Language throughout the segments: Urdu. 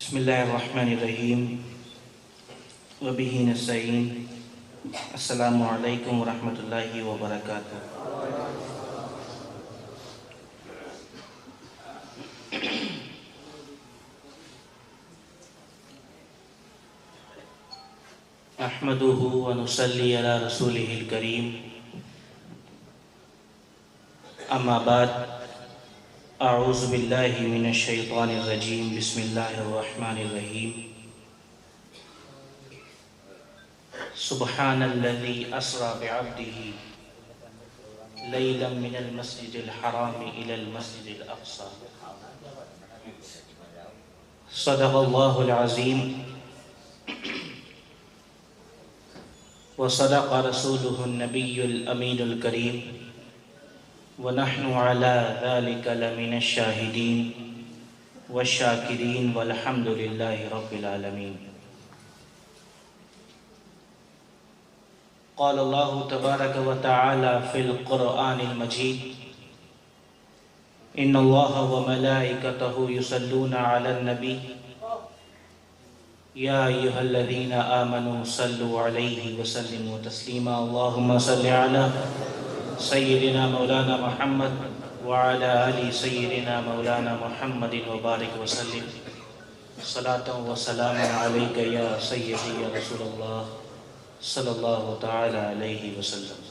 بسم اللہ الرحمن الرحیم وبہ نستعین السلام علیکم ورحمۃ اللہ وبرکاتہ۔ نحمدہ ونصلی علی رسولہ الکریم، اما بعد، اعوذ باللہ من الشیطان الرجیم، بسم اللہ الرحمن الرحیم۔ سبحان الذی اسری بعبدہ لیلا من المسجد الحرام الی المسجد الاقصی، صدق اللہ العظیم وصدق رسولہ النبی الامین الکریم، ونحن على ذلك لمن الشاہدین والشاکرین والحمد للہ رب العالمین۔ قال اللہ تبارک وتعالی فی القرآن المجید، ان اللہ وملائکتہ یصلون علی النبی یا ایہا الذین آمنوا صلوا علیہ وسلموا تسلیما، اللہم صل علی سیدنا مولانا محمد وعلی آل سیدنا مولانا محمد وبارک وسلم، صلاة و سلام علیک یا سیدی یا رسول اللہ صلی اللہ تعالی علیہ وسلم۔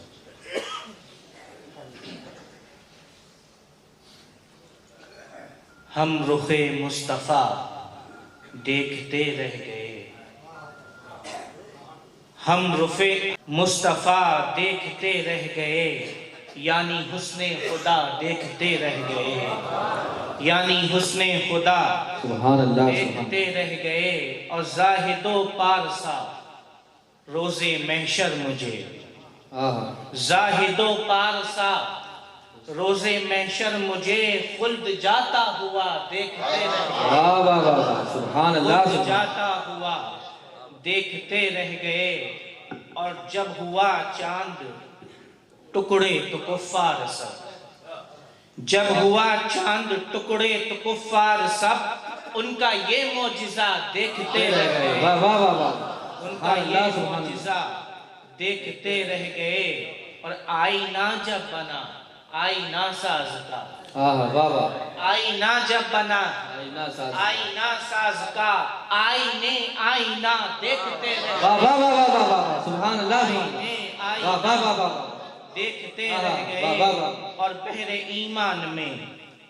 ہم رخ مصطفیٰ دیکھتے رہ گئے، ہم رخ مصطفیٰ دیکھتے رہ گئے، یعنی حسن خدا دیکھتے رہ گئے، یعنی حسن خدا دیکھتے رہ گئے، اور زاہد و پارسا روز محشر مجھے، زاہد و پارسا روز محشر مجھے خلد جاتا ہوا دیکھتے رہ گئے، خلد جاتا ہوا دیکھتے رہ گئے، اور جب ہوا چاند ٹکڑے تو کفار سب، جب ہوا چاند ٹکڑے تو کفار سب، ان کا یہ معجزہ دیکھتے رہ گئے، ان کا یہ معجزہ دیکھتے رہ گئے، اور آئینہ جب بنا آئینہ ساز کا، آئینہ جب بنا آئینہ ساز کا، آئینے آئینہ دیکھتے رہ گئے، سبحان اللہ، آئینہ دیکھتے رہ گئے، اور بحر ایمان میں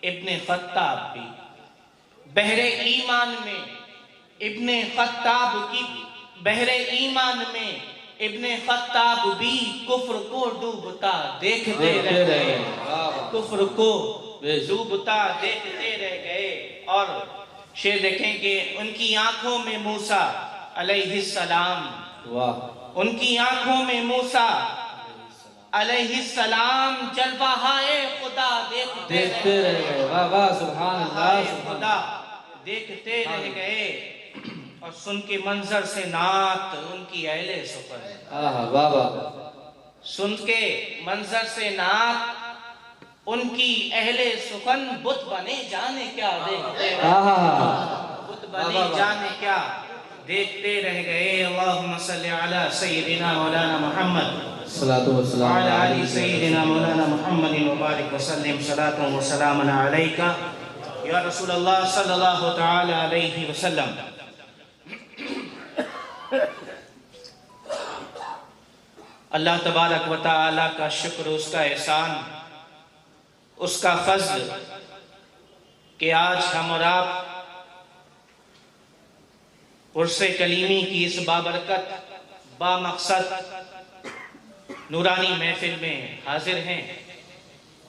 ابن خطاب بھی، بحر ایمان میں ابن خطاب کی، بحر ایمان میں ابن خطاب بھی کفر کو ڈوبتا دیکھتے رہ گئے، کفر کو ڈوبتا دیکھتے رہ گئے۔ اور شعر دیکھیں کہ ان کی آنکھوں میں موسیٰ علیہ السلام، ان کی آنکھوں میں موسیٰ علیہ السلام جلوہائے خدا دیکھتے رہ گئے، سبحان اللہ، خدا دیکھتے رہ گئے، اور سن کے منظر سے نعت ان کی اہل سفر ہے، سن کے منظر سے نعت ان کی اہل سخن، بت بنے جانے کیا دیکھتے رہ گئے، بت بنے جانے کیا دیکھتے رہ گئے۔ اللہم صلی علی سیدنا مولانا محمد وعلی آل سیدنا مولانا محمد وبارک وسلم، صلاة و سلام علیکہ یا رسول اللہ صلی اللہ تعالی علیہ وسلم۔ اللہ تبارک و تعالی کا شکر، اس کا احسان، اس کا فضل کہ آج ہم اور آپ عرس کلیمی کی اس بابرکت بامقصد نورانی محفل میں حاضر ہیں،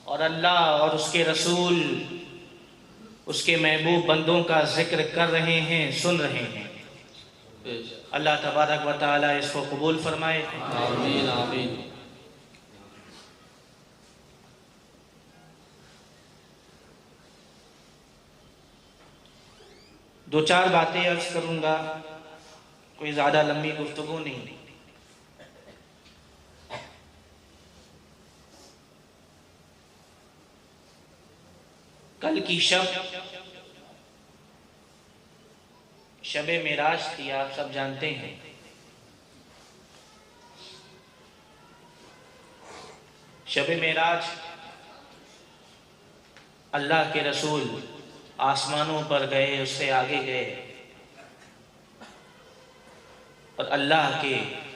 اور اللہ اور اس کے رسول، اس کے محبوب بندوں کا ذکر کر رہے ہیں، سن رہے ہیں۔ اللہ تبارک و تعالی اس کو قبول فرمائے، آمین آمین۔ دو چار باتیں عرض کروں گا، کوئی زیادہ لمبی گفتگو نہیں۔ کل کی شب شب معراج تھی، آپ سب جانتے ہیں۔ شب معراج اللہ کے رسول آسمانوں پر گئے، اس سے آگے گئے اور اللہ کے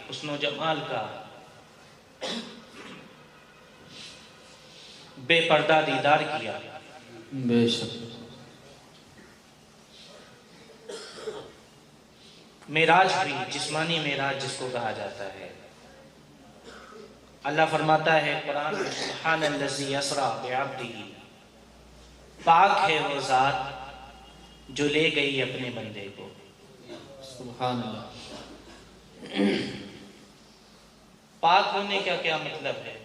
حسن و جمال کا بے پردہ دیدار کیا۔ بے شک۔ معراج بھی جسمانی معراج جس کو کہا جاتا ہے۔ اللہ فرماتا ہے قرآن میں، سبحان الذی اسریٰ بعبدہ، پاک ہے وہ ذات جو لے گئی اپنے بندے کو۔ سبحان اللہ۔ پاک ہونے کا کیا مطلب ہے؟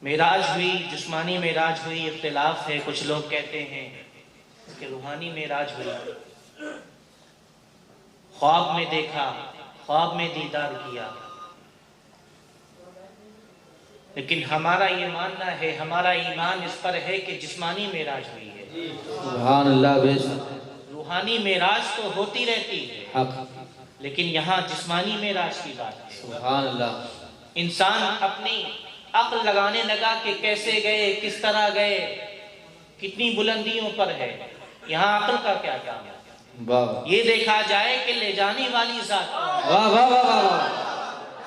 معراج ہوئی، جسمانی معراج ہوئی، اختلاف ہے۔ کچھ لوگ کہتے ہیں کہ روحانی معراج ہوئی، خواب میں دیکھا، خواب میں دیدار کیا۔ لیکن ہمارا یہ ماننا ہے، ہمارا ایمان اس پر ہے کہ جسمانی معراج ہوئی ہے۔ سبحان اللہ۔ بے شک۔ روحانی معراج تو ہوتی رہتی ہے، حق۔ لیکن یہاں جسمانی معراج کی بات ہے۔ سبحان اللہ۔ انسان اپنی عقل لگانے لگا کہ کیسے گئے، کس طرح گئے، کتنی بلندیوں پر ہے۔ یہاں عقل کا کیا کام ہے؟ واہ یہ دیکھا جائے کہ لے جانے والی ذات کون ہے۔ واہ واہ واہ واہ۔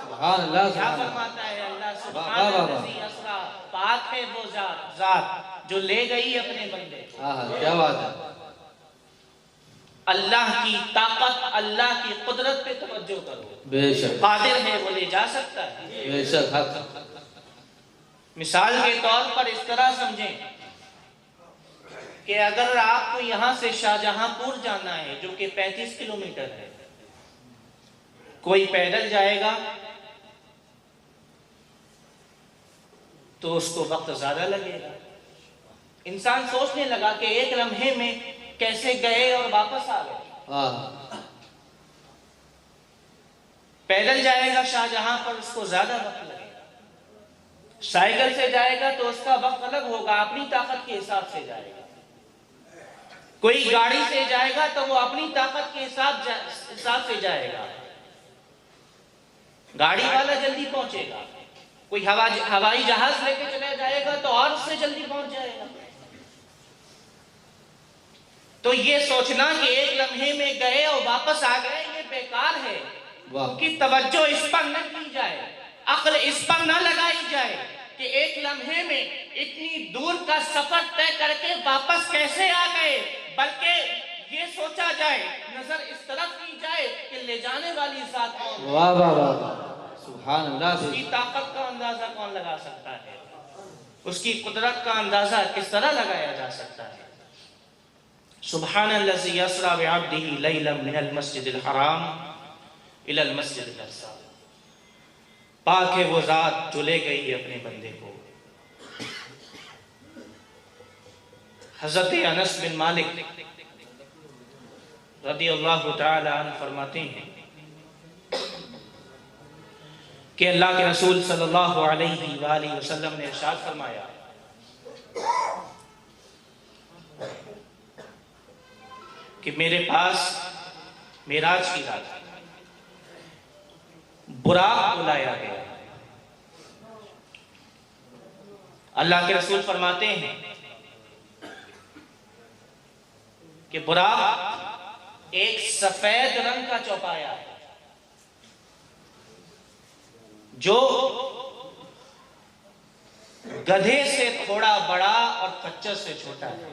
سبحان اللہ۔ کیا سبحان اللہ۔ فرماتا ہے اللہ؟ واہ سبحان واہ واہ۔ الذی اسریٰ، پاک ہے وہ ذات جو لے گئی اپنے بندے کو۔ ہاں کیا بات ہے۔ اللہ کی طاقت، اللہ کی قدرت پہ توجہ کرو۔ بے شک۔ قادر ہے، وہ لے جا سکتا ہے۔ بے شک۔ حق۔ مثال کے طور پر اس طرح سمجھیں کہ اگر آپ کو یہاں سے شاہجہاں پور جانا ہے، جو کہ 35 کلومیٹر ہے، کوئی پیدل جائے گا تو اس کو وقت زیادہ لگے گا۔ انسان سوچنے لگا کہ ایک لمحے میں کیسے گئے اور واپس آ گئے۔ ہاں۔ پیدل جائے گا شاہجہاں پر، اس کو زیادہ وقت لگے گا۔ سائیکل سے جائے گا تو اس کا وقت الگ ہوگا، اپنی طاقت کے حساب سے جائے گا۔ کوئی گاڑی سے جائے گا تو وہ اپنی طاقت کے حساب سے جائے گا۔ گاڑی والا جلدی پہنچے گا، کوئی ہوائی جہاز لے کے چلا جائے گا تو اور اس سے جلدی پہنچ جائے گا۔ تو یہ سوچنا کہ ایک لمحے میں گئے اور واپس آ گئے، یہ بیکار ہے۔ کہ توجہ اس پر نہ کی جائے، عقل اس پر نہ لگائی جائے کہ ایک لمحے میں اتنی دور کا سفر طے کر کے واپس کیسے آ گئے، بلکہ یہ سوچا جائے، نظر اس طرف کی جائے کہ لے جانے والی ذات کون ہے۔ واہ واہ واہ۔ سبحان اللہ۔ اس کی طاقت کا اندازہ کون لگا سکتا ہے؟ اس کی قدرت کا اندازہ کس طرح لگایا جا سکتا ہے؟ سبحان الذی اسریٰ بعبدہ لیلا من المسجد الحرام الی المسجد الاقصی، پاک ہے وہ ذات جو لے گئی اپنے بندے کو۔ حضرت انس بن مالک رضی اللہ تعالی عنہ فرماتے ہیں کہ اللہ کے رسول صلی اللہ علیہ وآلہ وسلم نے ارشاد فرمایا کہ میرے پاس معراج کی رات براق بلایا گیا۔ اللہ کے رسول فرماتے ہیں کہ براق ایک سفید رنگ کا چوپایا ہے جو گدھے سے تھوڑا بڑا اور خچر سے چھوٹا ہے۔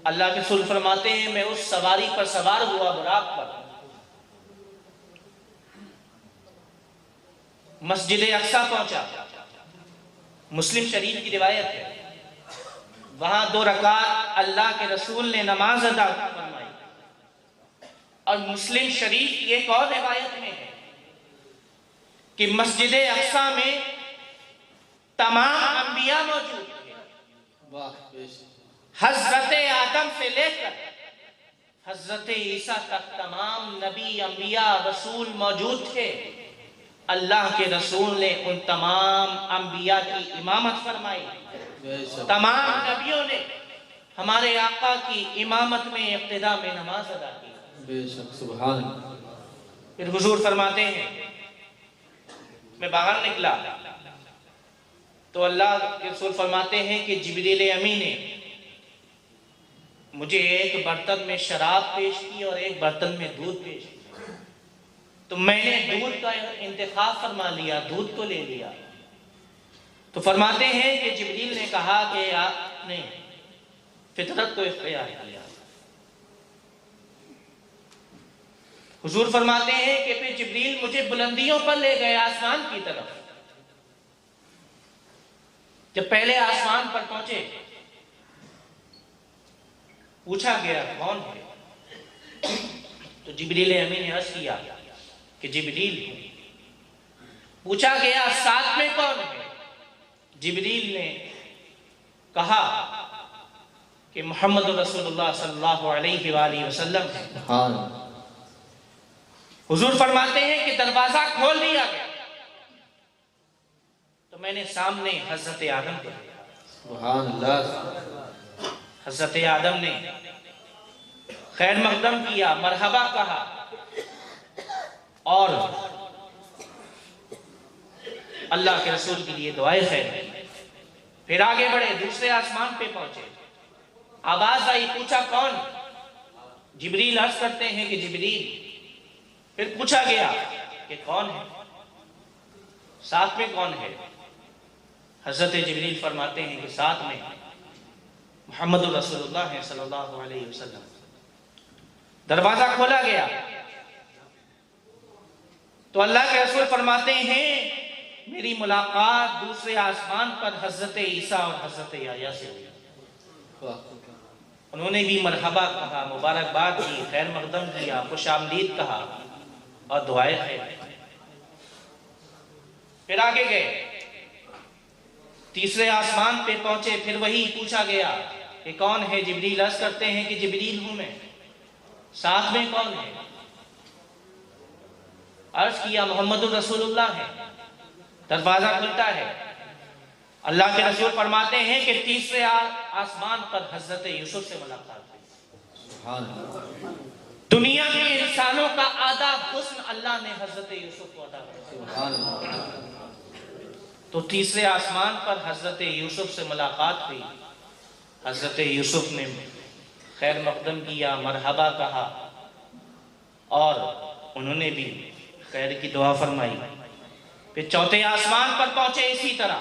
اللہ کے رسول فرماتے ہیں میں اس سواری پر سوار ہوا، براق پر، مسجد اقصی پہنچا۔ مسلم شریف کی روایت ہے، وہاں 2 رکعت اللہ کے رسول نے نماز ادا فرمائی۔ اور مسلم شریف کی ایک اور روایت میں ہے کہ مسجد اقصی میں تمام انبیاء موجود تھے، حضرت آدم سے لے کر حضرت عیسیٰ تک تمام نبی، انبیاء، رسول موجود تھے۔ اللہ کے رسول نے ان تمام انبیاء کی امامت فرمائی، بے شک تمام نبیوں نے ہمارے آقا کی امامت میں اقتداء میں نماز ادا کی۔ بے شک سبحان اللہ پھر حضور فرماتے ہیں میں باہر نکلا تو اللہ کے رسول فرماتے ہیں کہ جبریل امین نے مجھے ایک برتن میں شراب پیش کی اور ایک برتن میں دودھ پیش کی، تو میں نے دودھ کا انتخاب فرما لیا، دودھ کو لے لیا۔ تو فرماتے ہیں کہ جبریل نے کہا کہ آپ نے فطرت کو اختیار کیا۔ حضور فرماتے ہیں کہ پھر جبریل مجھے بلندیوں پر لے گئے آسمان کی طرف۔ جب پہلے آسمان پر پہنچے پوچھا گیا کون ہے، تو جبریل امین نے عرض کیا کہ جبریل ہے۔ پوچھا گیا ساتھ میں کون ہے، جبریل نے کہا کہ محمد رسول اللہ صلی اللہ علیہ وآلہ وسلم ہے۔ سبحان اللہ حضور فرماتے ہیں کہ دروازہ کھول دیا گیا تو میں نے سامنے حضرت آدم کو دیکھا۔ سبحان اللہ حضرت آدم نے خیر مقدم کیا، مرحبا کہا اور اللہ کے رسول کے لیے دعائیں خیر کی۔ پھر آگے بڑھے، دوسرے آسمان پہ پہنچے، آواز آئی، پوچھا کون، جبریل عرض کرتے ہیں کہ جبریل۔ پھر پوچھا گیا کہ کون ہے، ساتھ میں کون ہے، حضرت جبریل فرماتے ہیں کہ ساتھ میں محمد رسول اللہ ہے صلی اللہ علیہ وسلم۔ دروازہ کھولا گیا تو اللہ کے رسول فرماتے ہیں میری ملاقات دوسرے آسمان پر حضرت عیسیٰ اور حضرت یحییٰ سے ہوئی۔ انہوں نے بھی مرحبا کہا، مبارکباد دی، خیر مقدم کیا، خوش آمدید کہا اور دعائیں خیر۔ پھر آگے گئے، تیسرے آسمان پہ پہنچے، پھر وہی پوچھا گیا کہ کون ہے، جبریل عرض کرتے ہیں کہ جبریل ہوں میں، ساتھ میں کون ہے، عرض کیا محمد رسول اللہ ہے۔ دروازہ کھلتا ہے، اللہ کے رسول فرماتے ہیں کہ تیسرے آسمان پر حضرت یوسف سے ملاقات ہوئی۔ سبحان اللہ دنیا کے انسانوں کا آدھا حسن اللہ نے حضرت یوسف کو عطا کیا۔ سبحان اللہ تو تیسرے آسمان پر حضرت یوسف سے ملاقات ہوئی، حضرت یوسف نے خیر مقدم کیا، مرحبا کہا اور انہوں نے بھی خیر کی دعا فرمائی۔ پھر چوتھے آسمان پر پہنچے اسی طرح،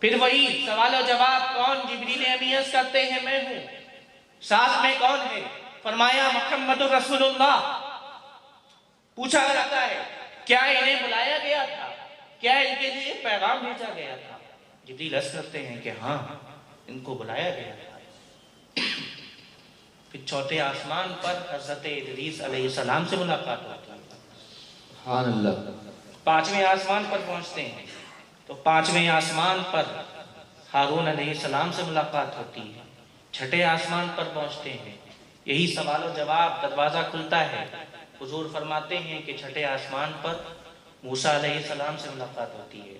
پھر وہی سوال و جواب، کون، جبریل امین عرض کرتے ہیں میں ہوں، ساتھ میں کون ہے، فرمایا محمد رسول اللہ۔ پوچھا جاتا ہے کیا انہیں بلایا گیا تھا، کیا ان کے لیے پیغام بھیجا گیا تھا، جبریل عرض کرتے ہیں کہ ہاں ان کو بلایا گیا تھا۔ پھر چوتھے آسمان پر حضرت ادریس علیہ السلام سے ملاقات ہوتی ہے۔ سبحان اللہ پانچویں آسمان پر پہنچتے ہیں تو پانچویں آسمان پر ہارون علیہ السلام سے ملاقات ہوتی ہے۔ چھٹے آسمان پر پہنچتے ہیں، یہی سوال و جواب، دروازہ کھلتا ہے، حضور فرماتے ہیں کہ چھٹے آسمان پر موسیٰ علیہ السلام سے ملاقات ہوتی ہے۔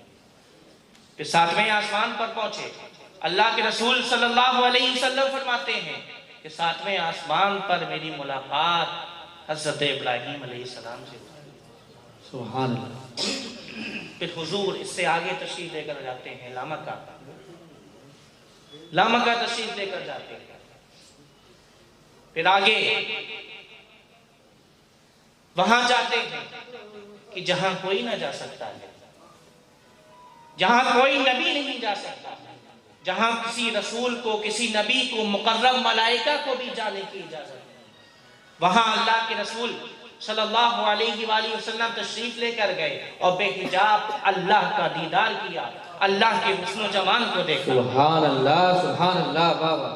پھر ساتویں آسمان پر پہنچے، اللہ کے رسول صلی اللہ علیہ وسلم فرماتے ہیں کہ ساتویں آسمان پر میری ملاقات حضرت ابراہیم علیہ السلام سے ہوئی۔ سبحان اللہ پھر حضور اس سے آگے تشریف لے کر جاتے ہیں لامکہ تشریف لے کر جاتے ہیں۔ پھر آگے وہاں جاتے ہیں کہ جہاں کوئی نہ جا سکتا ہے، جہاں کوئی نبی نہیں جا سکتا، جہاں کسی رسول کو، کسی نبی کو، مقرب ملائکہ کو بھی جانے کی اجازت ہے۔ وہاں اللہ کے رسول صلی اللہ علیہ وآلہ وسلم تشریف لے کر گئے اور بے حجاب اللہ کا دیدار کیا، اللہ کے حسن و جمال کو دیکھا۔ سبحان اللہ بابا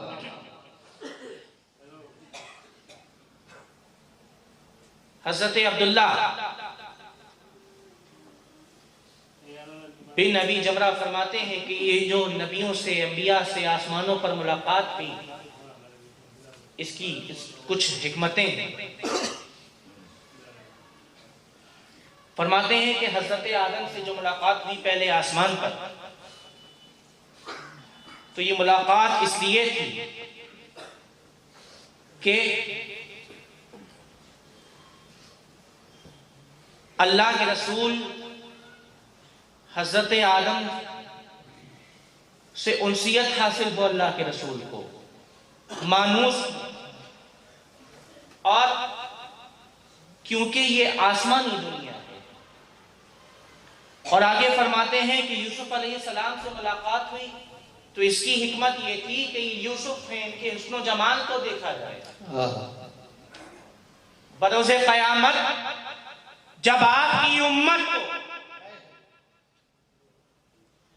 حضرت عبداللہ بن نبی جمرہ فرماتے ہیں کہ یہ جو نبیوں سے، انبیاء سے آسمانوں پر ملاقات ہوئی، اس کی کچھ حکمتیں ہیں۔ فرماتے ہیں کہ حضرت آدم سے جو ملاقات ہوئی پہلے آسمان پر، تو یہ ملاقات اس لیے تھی کہ اللہ کے رسول حضرت آدم سے انسیت حاصل ہو اللہ کے رسول کو، مانوس، اور کیونکہ یہ آسمانی دنیا ہے۔ اور آگے فرماتے ہیں کہ یوسف علیہ السلام سے ملاقات ہوئی تو اس کی حکمت یہ تھی کہ یوسف ہیں، ان کے حسن و جمال کو دیکھا جائے۔ بروز قیامت جب آپ کی امت کو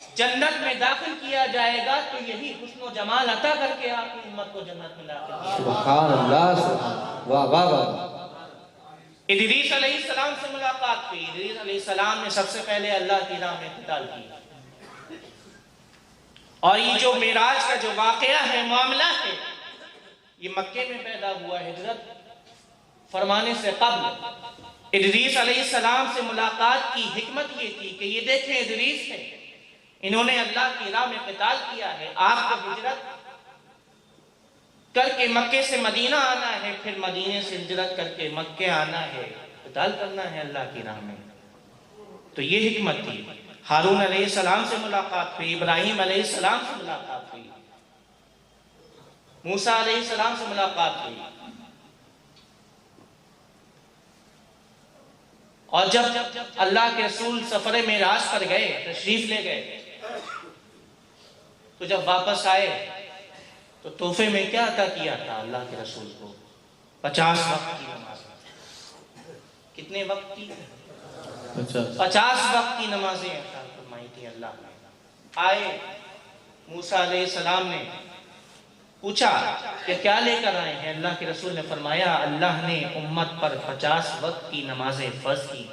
جنت میں داخل کیا جائے گا تو یہی حسن و جمال عطا کر کے آپ کی امت کو جنت میں داخل کیا۔ سبحان اللہ، واہ واہ واہ۔ ادریس علیہ السلام سے ملاقات ہوئی، ادریس علیہ السلام نے سب سے پہلے اللہ کی راہ میں قتال کی، اور یہ جو معراج کا جو واقعہ ہے، معاملہ ہے، یہ مکے میں پیدا ہوا۔ ہجرت فرمانے سے قبل ادریس علیہ السلام سے ملاقات کی حکمت یہ تھی کہ یہ دیکھیں ادریس ہیں، انہوں نے اللہ کی راہ میں قتال کیا ہے، آپ کو ہجرت کر کے مکے سے مدینہ آنا ہے، پھر مدینے سے ہجرت کر کے مکے آنا ہے، قتال کرنا ہے اللہ کی راہ میں۔ تو یہ حکمت تھی۔ ہارون علیہ السلام سے ملاقات ہوئی، ابراہیم علیہ السلام سے ملاقات ہوئی، موسیٰ علیہ السلام سے ملاقات ہوئی۔ اور جب اللہ کے رسول سفر معراج پر گئے، تشریف لے گئے، تو جب واپس آئے تو تحفے میں کیا عطا کیا تھا اللہ کے رسول کو؟ 50 وقت کی نماز۔ کتنے وقت کی؟ 50 وقت کی نمازیں عطا فرمائی تھی اللہ نے۔ آئے موسیٰ علیہ السلام نے پوچھا کہ کیا لے کر آئے ہیں؟ اللہ کے رسول نے فرمایا اللہ نے امت پر 50 وقت کی نمازیں فرض کی۔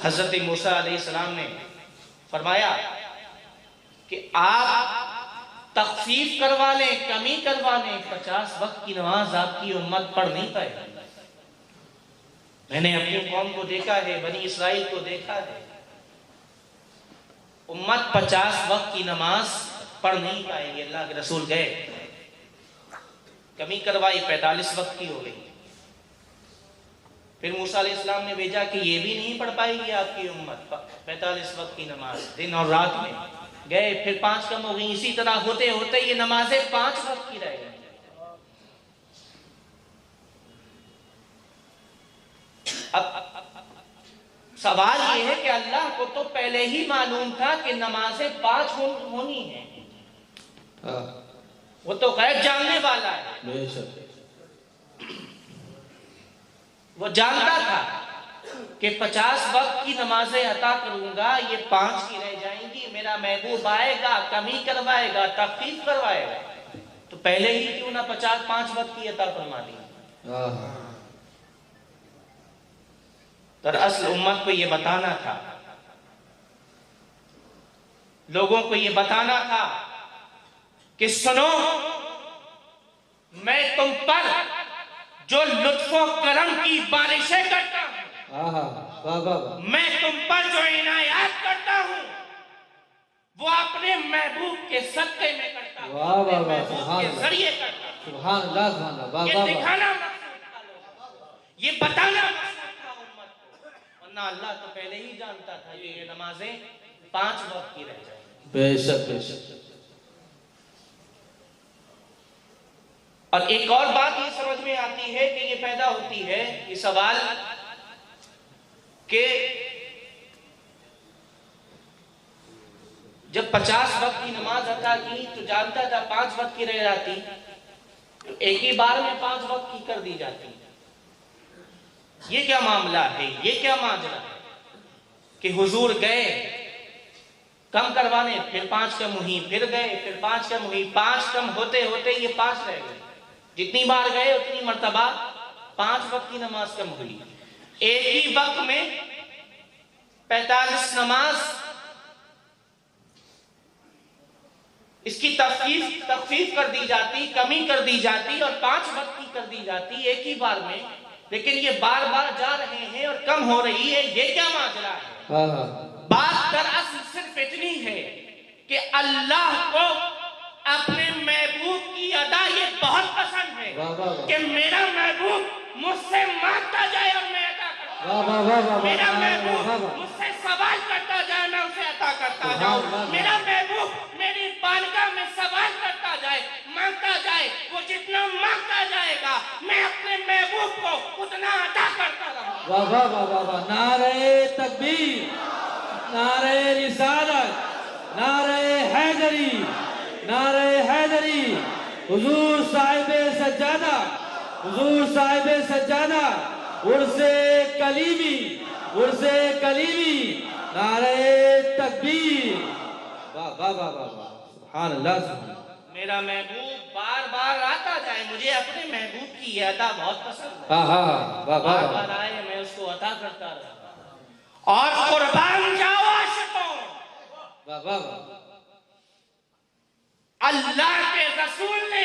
حضرت موسیٰ علیہ السلام نے فرمایا کہ آپ تخفیف کروا لیں، کمی کروا لیں، 50 وقت کی نماز آپ کی امت پڑھ نہیں پائے گی۔ میں نے اپنی قوم کو دیکھا ہے، بنی اسرائیل کو دیکھا ہے، امت 50 وقت کی نماز پڑھ نہیں پائے گی۔ اللہ کے رسول گئے، کمی کروائی، 45 وقت کی ہو گئی۔ پھر موسیٰ علیہ السلام نے بھیجا کہ یہ بھی نہیں پڑھ پائے گی آپ کی امت 45 وقت کی نماز دن اور رات میں۔ گئے، پھر 5 کم ہو گئی، اسی طرح ہوتے ہوتے یہ نمازیں 5 وقت کی رہ گئی۔ اب سوال یہ ہے کہ اللہ کو تو پہلے ہی معلوم تھا کہ نمازیں 5 ہونی ہیں، وہ تو غیب جاننے والا ہے، وہ جانتا تھا کہ 50 وقت کی نمازیں عطا کروں گا، یہ 5 کی رہ جائیں گی، میرا محبوب آئے گا، کمی کروائے گا، تخفیف کروائے گا، تو پہلے ہی کیوں نہ 5 وقت کی عطا فرما دی۔ دراصل امت کو یہ بتانا تھا، لوگوں کو یہ بتانا تھا کہ سنو، میں تم پر جو لطف و کرم کی بارشیں کرتا ہوں، میں تم پر جو عنایات کرتا ہوں، وہ اپنے محبوب کے صدقے میں کرتا ہوں، اپنے محبوب کے ذریعے کرتا ہوں۔ سبحان اللہ، یہ دکھانا مقصود تھا لوگوں کو، یہ بتانا مقصود تھا امت کو، ورنہ اللہ تو پہلے ہی جانتا تھا کہ یہ نمازیں 5 وقت کی رہ جائیں۔ بے شک بے شک۔ اور ایک اور بات یہ سمجھ میں آتی ہے کہ یہ پیدا ہوتی ہے یہ سوال کہ جب 50 وقت کی نماز عطا کی تو جانتا تھا 5 وقت کی رہ جاتی، تو ایک ہی بار میں 5 وقت کی کر دی جاتی۔ یہ کیا معاملہ ہے، یہ کیا ماجرا ہے کہ حضور گئے کم کروانے، پھر 5 کم ہوئی، پھر گئے، پھر 5 کم ہوئی، 5 کم ہوتے ہوتے یہ 5 رہ گئے۔ جتنی بار گئے اتنی مرتبہ 5 وقت کی نماز کم ہوئی۔ ایک ہی وقت میں 45 نماز، اس کی تخفیف کر دی جاتی، کمی کر دی جاتی، اور 5 وقت کی کر دی جاتی ایک ہی بار میں، لیکن یہ بار بار جا رہے ہیں اور کم ہو رہی ہے، یہ کیا ماجرا ہے؟ ہاں ہاں بات دراصل صرف اتنی ہے کہ اللہ کو اپنے محبوب کی ادا یہ بہت پسند ہے واہ واہ واہ کہ میرا محبوب مجھ سے مانگتا جائے اور میں عطا کرتا واہ واہ واہ واہ میرا واہ محبوب واہ واہ مجھ سے سوال کرتا جائے میں اسے عطا کرتا سبحان جاؤں اللہ۔ میرا محبوب میری بارگاہ میں سوال کرتا جائے مانگتا جائے وہ جتنا مانگتا جائے گا میں اپنے محبوب کو اتنا عطا کرتا رہوں واہ واہ واہ واہ واہ نعرہ تکبیر، نعرہ رسالت، نعرہ حیدری، نعرہ حیدری، حضور صاحب سجادہ، حضور صاحب سجادہ، عرس کلیمی، عرس کلیمی، نعرہ تکبیر، واہ واہ واہ واہ واہ سبحان اللہ سبحان اللہ۔ میرا محبوب بار بار آتا جائے مجھے اپنے محبوب کی یہ عطا بہت پسند ہے ہاں ہاں واہ واہ بار واہ بار آئے میں اس کو عطا کرتا رہا اور قربان جاؤ عاشقوں واہ واہ واہ اللہ کے رسول نے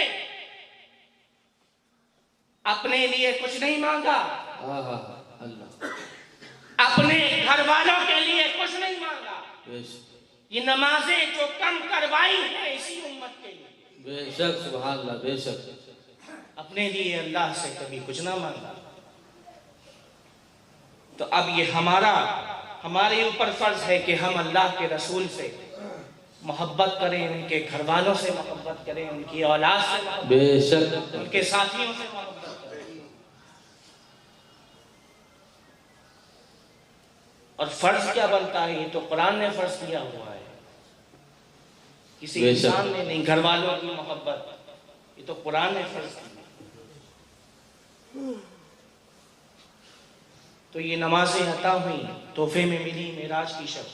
اپنے لیے کچھ نہیں مانگا ہاں ہاں اللہ اپنے گھر والوں کے لیے کچھ نہیں مانگا بے شک یہ نمازیں جو کم کروائی ہیں اسی امت کے لیے بے شک سبحان اللہ بے شک اپنے لیے اللہ سے کبھی کچھ نہ مانگا تو اب یہ ہمارے اوپر فرض ہے کہ ہم اللہ کے رسول سے محبت کریں ان کے گھر والوں سے محبت کریں ان کی اولاد سے محبت بے شک کریں ان کے ساتھیوں سے محبت کریں اور فرض کیا بنتا ہے یہ تو قرآن نے فرض کیا ہوا ہے کسی بے شک۔ انسان نے نہیں گھر والوں کی محبت یہ تو قرآن نے فرض کی تو یہ نمازیں عطا ہوئیں تحفے میں ملی معراج کی شب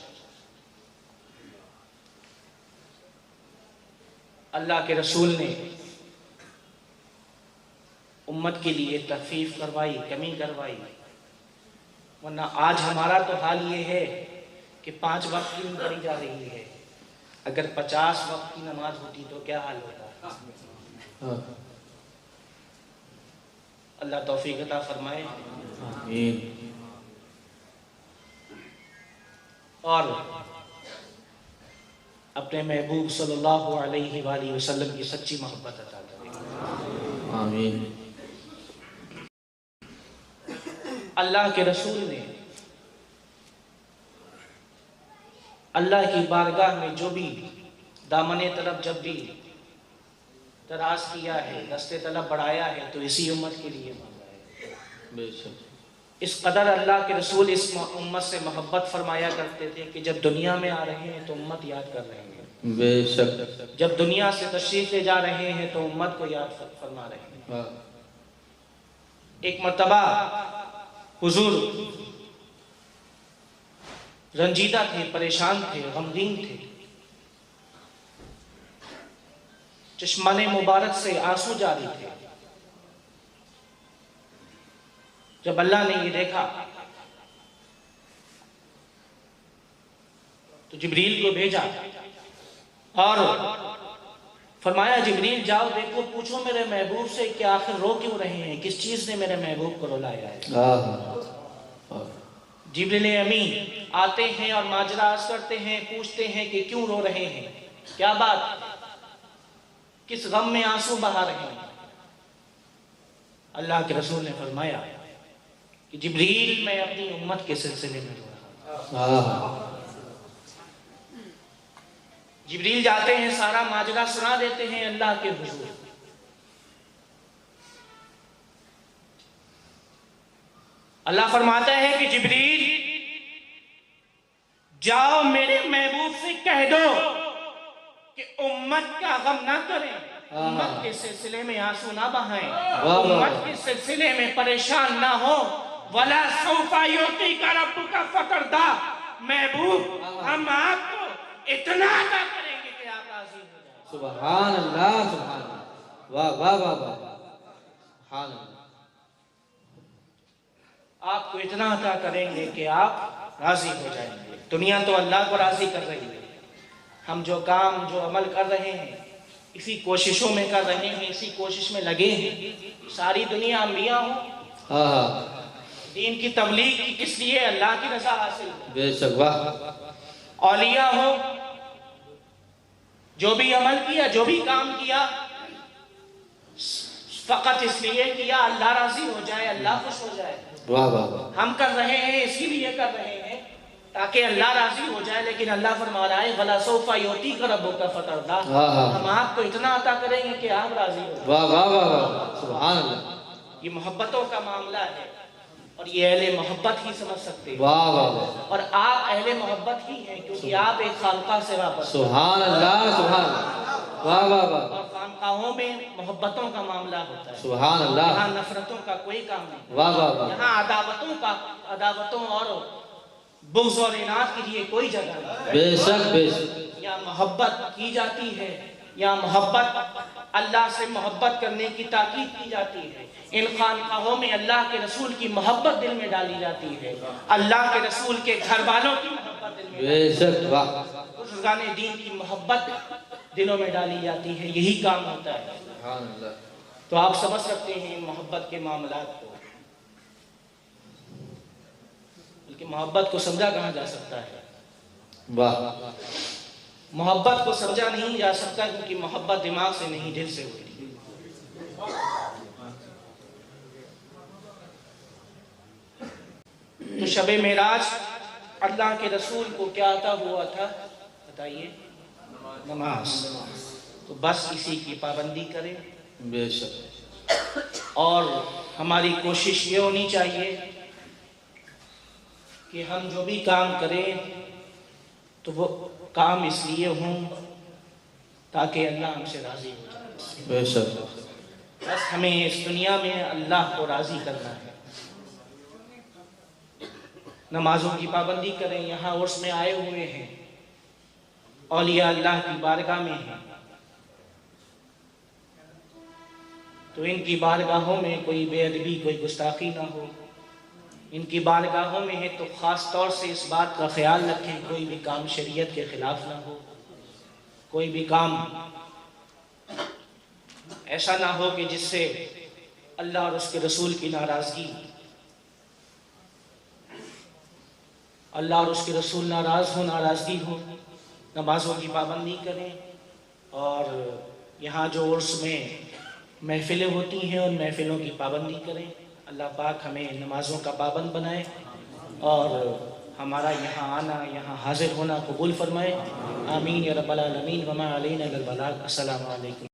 اللہ کے رسول نے امت کے لیے تخفیف کروائی کمی کروائی ورنہ آج ہمارا تو حال یہ ہے کہ 5 وقت کی پڑھی جا رہی ہے اگر 50 وقت کی نماز ہوتی تو کیا حال ہوتا ہاں اللہ توفیق عطا فرمائے آمین اور اپنے محبوب صلی اللہ علیہ وآلہ وسلم کی سچی محبت عطا کرے آمین اللہ کے رسول نے اللہ کی بارگاہ میں جو بھی دامن طلب جب بھی دراز کیا ہے دست طلب بڑھایا ہے تو اسی امت کے لیے مانگا ہے بے شک اس قدر اللہ کے رسول اس امت سے محبت فرمایا کرتے تھے کہ جب دنیا میں آ رہے ہیں تو امت یاد کر رہے ہیں بے شک جب دنیا سے تشریف لے جا رہے ہیں تو امت کو یاد فرما رہے ہیں ہاں ایک مرتبہ حضور رنجیدہ تھے پریشان تھے غمگین تھے چشمان مبارک سے آنسو جاری تھے جب اللہ نے یہ دیکھا تو جبریل کو بھیجا اور فرمایا جبریل جاؤ دیکھو پوچھو میرے محبوب سے کہ آخر رو کیوں رہے ہیں کس چیز نے میرے محبوب کو رلایا ہے جبریل امین آتے ہیں اور ماجرا عرض کرتے ہیں پوچھتے ہیں کہ کیوں رو رہے ہیں کیا بات کس غم میں آنسو بہا رہے ہیں اللہ کے رسول نے فرمایا کہ جبریل میں اپنی امت کے سلسلے میں رو رہا ہوں جبریل جاتے ہیں سارا ماجرا سنا دیتے ہیں اللہ کے حضور اللہ فرماتا ہے کہ جبریل جاؤ میرے محبوب سے کہہ دو کہ امت کا غم نہ کریں امت کے سلسلے میں آنسو نہ بہائیں امت کے سلسلے میں پریشان نہ ہو وَلَا سَوْفَ يُعْطِيكَ رَبُّكَ فَتَرْضَىٰ محبوب ہم آپ کو اتنا عطا کریں گے کہ آپ راضی ہو جائیں سبحان اللہ سبحان اللہ واہ واہ واہ واہ سبحان اللہ آپ کو اتنا عطا کریں گے کہ آپ راضی ہو جائیں گے دنیا تو اللہ کو راضی کر رہی ہے ہم جو کام جو عمل کر رہے ہیں اسی کوششوں میں کر رہے ہیں اسی کوشش میں لگے ہیں ساری دنیا انبیاء ہوں ہاں ہاں دین کی تبلیغ کی کس لیے؟ اللہ کی رضا حاصل ہو، بے شک واہ اولیاء ہو، جو بھی عمل کیا، جو بھی کام کیا، فقط اس لیے کیا اللہ راضی ہو جائے، اللہ خوش ہو جائے۔ واہ واہ واہ ہم کر رہے ہیں اسی لیے کر رہے ہیں تاکہ اللہ راضی ہو جائے، لیکن اللہ فرما رہا ہے وَلَسَوْفَ يُعْطِيكَ رَبُّكَ فَتَرْضَىٰ، ہاں ہاں ہم آپ کو اتنا عطا کریں گے کہ آپ راضی ہو جائیں۔ واہ واہ واہ واہ سبحان اللہ یہ محبتوں کا معاملہ ہے اور یہ اہل محبت ہی سمجھ سکتے ہیں، واہ واہ واہ اور آپ اہل محبت ہی ہیں کیونکہ آپ ایک خانقاہ سے واپس ہیں۔ سبحان اللہ سبحان اللہ واہ واہ واہ اور خانقاہوں میں محبتوں کا معاملہ ہوتا ہے، سبحان اللہ یہاں نفرتوں کا کوئی کام نہیں، واہ واہ واہ یہاں عداوتوں اور بغض اور اناد کے لیے کوئی جگہ نہیں، بے شک بے شک یہاں محبت کی جاتی ہے، یہاں محبت اللہ سے محبت کرنے کی تاکید کی جاتی ہے۔ ان خانقاہوں میں اللہ کے رسول کی محبت دل میں ڈالی جاتی ہے، اللہ کے رسول کے گھر والوں کی محبت دل میں بے شک واہ بزرگان دین کی محبت دلوں میں ڈالی جاتی ہے، یہی کام ہوتا ہے۔ سبحان اللہ تو آپ سمجھ سکتے ہیں محبت کے معاملات کو، بلکہ محبت کو سمجھا کہاں جا سکتا ہے؟ واہ محبت کو سمجھا نہیں جا سکتا کیونکہ محبت دماغ سے نہیں دل سے ہوتی۔ تو شب معراج اللہ کے رسول کو کیا عطا ہوا تھا بتائیے؟ نماز۔ تو بس اسی کی پابندی کریں، بے شک اور ہماری کوشش یہ ہونی چاہیے کہ ہم جو بھی کام کریں تو وہ کام اس لیے ہوں تاکہ اللہ ہم سے راضی ہو جائے۔ بے شک بس ہمیں اس دنیا میں اللہ کو راضی کرنا ہے۔ نمازوں کی پابندی کریں، یہاں عرس میں آئے ہوئے ہیں، اولیاء اللہ کی بارگاہ میں ہیں، تو ان کی بارگاہوں میں کوئی بے ادبی، کوئی گستاخی نہ ہو۔ ان کی بارگاہوں میں ہے تو خاص طور سے اس بات کا خیال رکھیں کوئی بھی کام شریعت کے خلاف نہ ہو، کوئی بھی کام ایسا نہ ہو کہ جس سے اللہ اور اس کے رسول کی ناراضگی، اللہ اور اس کے رسول ناراض ہو، ناراضگی ہو۔ نمازوں کی پابندی کریں، اور یہاں جو عرس میں محفلیں ہوتی ہیں ان محفلوں کی پابندی کریں۔ اللہ پاک ہمیں نمازوں کا پابند بنائے اور ہمارا یہاں آنا، یہاں حاضر ہونا قبول فرمائے۔ آمین یا رب العالمین۔ وما علینا الا البلاغ۔ السلام علیکم۔